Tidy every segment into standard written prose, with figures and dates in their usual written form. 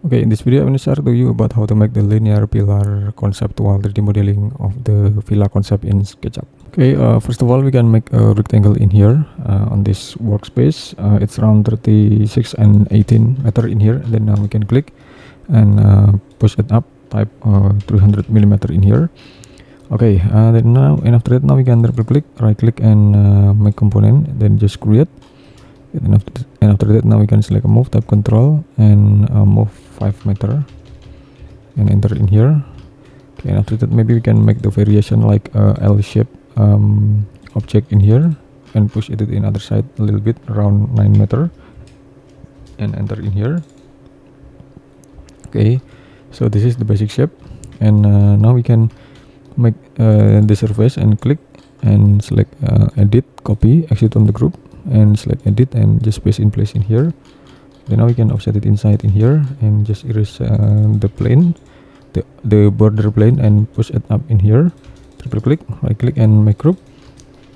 Okay, in this video, I'm going to share to you about how to make the linear pillar conceptual 3D modeling of the villa concept in SketchUp. Okay, first of all, we can make a rectangle in here on this workspace. It's around 36 and 18 meter in here. And then we can click and push it up, type 300 millimeter in here. Okay, then now, and after that, now we can double click, right click, and make component, then just create. And after that, now we can select a move, type control, and move 5 meter and enter in here. Okay, and after that, maybe we can make the variation like L shape object in here and push it to the other side a little bit, around 9 meter, and enter in here. Okay, so this is the basic shape, and now we can make the surface and click and select edit, copy, exit from the group, and select edit and just paste in place in here. Then now we can offset it inside in here and just erase the plane, the border plane, and push it up in here. Triple click, right click, and make group.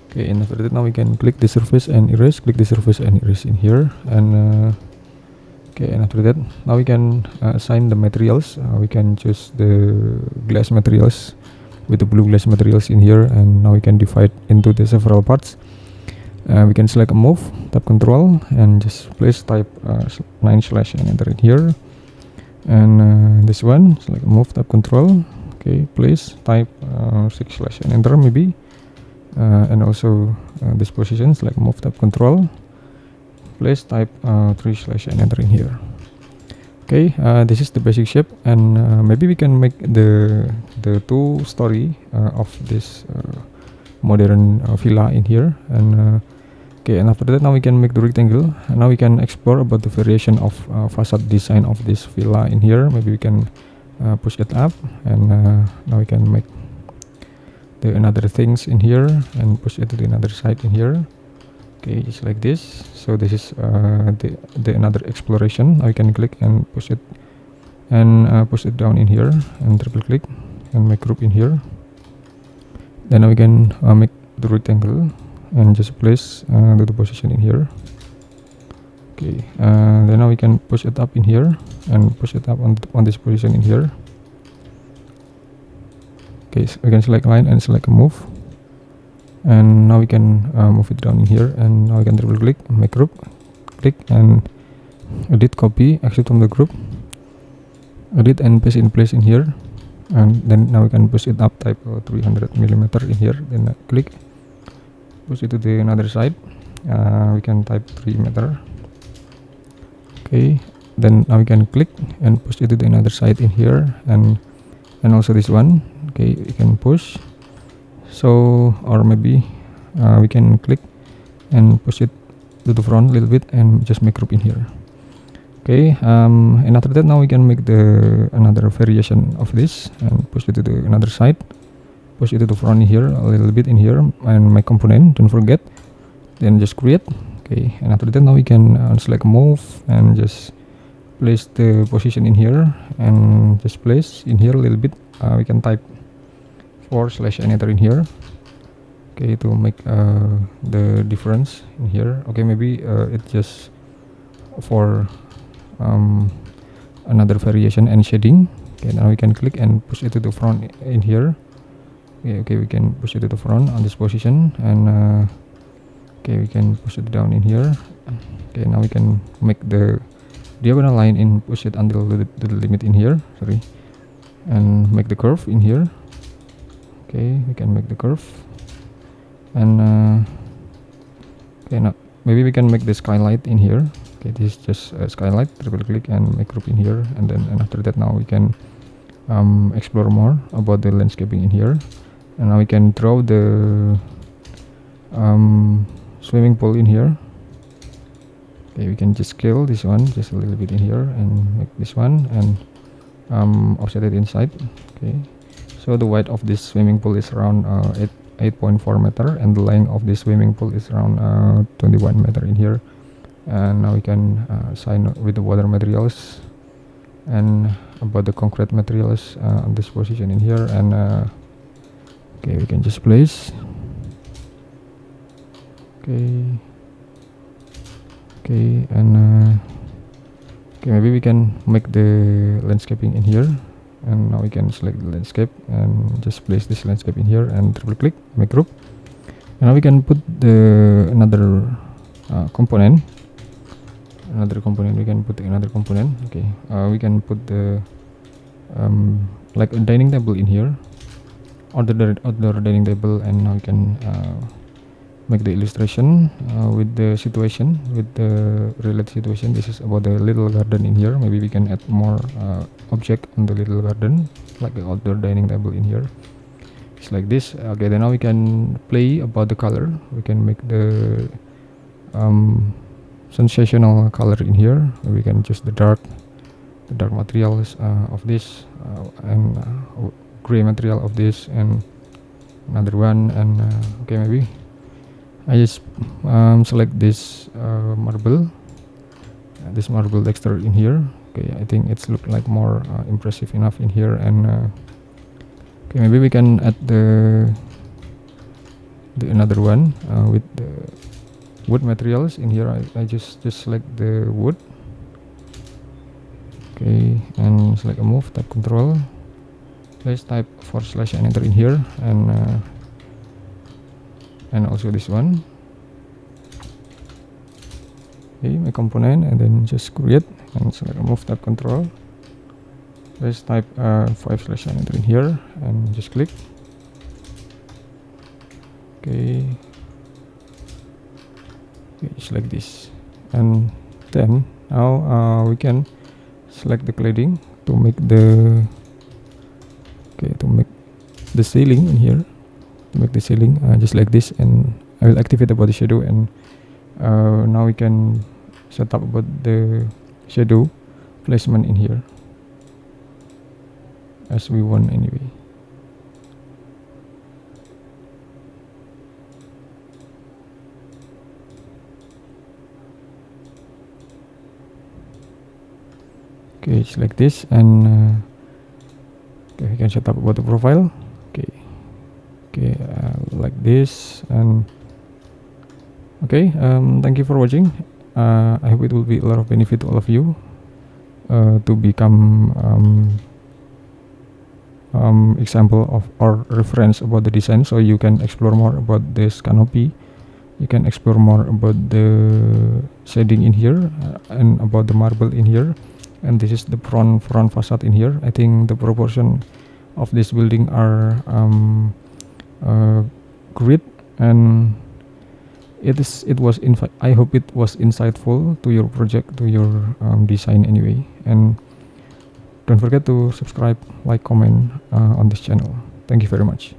Okay, and after that, now we can click the surface and erase, click the surface and erase in here. And okay, and after that, now we can assign the materials. We can choose the glass materials with the blue glass materials in here, and now we can divide into the several parts. We can select a move, tap control, and just place type 9 slash and enter it here. And this one, select move, tap control. Okay, place type 6 slash and enter maybe. And also this position, select move, tap control, place type 3 slash and enter in here. Okay, this is the basic shape, and maybe we can make the two-story of this modern villa in here. And okay, and after that, now we can make the rectangle, and now we can explore about the variation of facade design of this villa in here. Maybe we can push it up, and now we can make the another things in here and push it to the another side in here. Okay, just like this. So this is the another exploration. Now we can click and push it down in here, and triple click and make group in here. Then now we can make the rectangle and just place the position in here. Okay, then now we can push it up in here and push it up on this position in here. Okay, so we can select line and select a move, and now we can move it down in here, and now we can double click, make group, click and edit, copy, exit from the group, edit and paste in place in here. And then now we can push it up, type 300 millimeter in here, then click, push it to the another side. We can type 3 meter. Okay, then now we can click and push it to the another side in here, and also this one. Okay, we can push, so, or maybe we can click and push it to the front a little bit and just make group in here. Okay, and after that, now we can make the another variation of this and push it to the another side, push it to the front here a little bit in here, and make component, don't forget, then just create. Okay, and after that, now we can select move and just place the position in here, and just place in here a little bit. We can type 4 slash and enter in here. Okay, to make the difference in here. Okay, maybe it's just for another variation and shading. Okay, now we can click and push it to the front in here. Okay, we can push it to the front on this position, and okay, we can push it down in here. Okay, now we can make the diagonal line and push it until the limit in here, sorry, and make the curve in here. Okay, we can make the curve, and okay, now maybe we can make the skylight in here. Okay, this is just a skylight, triple click and make group in here, and then after that, now we can explore more about the landscaping in here. And now we can draw the swimming pool in here. Okay, we can just scale this one just a little bit in here and make this one, and offset it inside. Okay, so the width of this swimming pool is around 8.4 meter, and the length of this swimming pool is around 21 meter in here. And now we can assign with the water materials and about the concrete materials on this position in here. And okay, we can just place. Okay, and Okay, maybe we can make the landscaping in here, and now we can select the landscape and just place this landscape in here and triple click, make group. And now we can put the another component. We can put another component. Okay, we can put the like a dining table in here, outdoor dining table, and now we can make the illustration with the situation, with the related situation. This is about the little garden in here. Maybe we can add more object on the little garden, like the outdoor dining table in here. It's like this. Okay, then now we can play about the color. We can make the sensational color in here. We can choose the dark materials of this, and gray material of this, and another one. And okay, maybe I just select this marble texture in here. Okay, I think it's look like more impressive enough in here. And okay, maybe we can add the another one with the wood materials in here. I just select the wood. Okay, and select a move, type control. Let's type / and enter in here, and also this one. Okay, my component, and then just create and select remove, type control. Let's type 5/ and enter in here and just click. Okay, just like this. And then now we can select the cladding to make the ceiling in here. To make the ceiling just like this, and I will activate the body shadow, and now we can set up about the shadow placement in here as we want anyway. Okay, it's like this. And okay, we can set up about the profile. Okay, like this. And okay, thank you for watching. I hope it will be a lot of benefit to all of you to become example of or reference about the design, so you can explore more about this canopy. You can explore more about the shading in here, and about the marble in here. And this is the front facade in here. I think the proportion of this building are great, and I hope it was insightful to your project, to your design anyway. And don't forget to subscribe, like, comment on this channel. Thank you very much.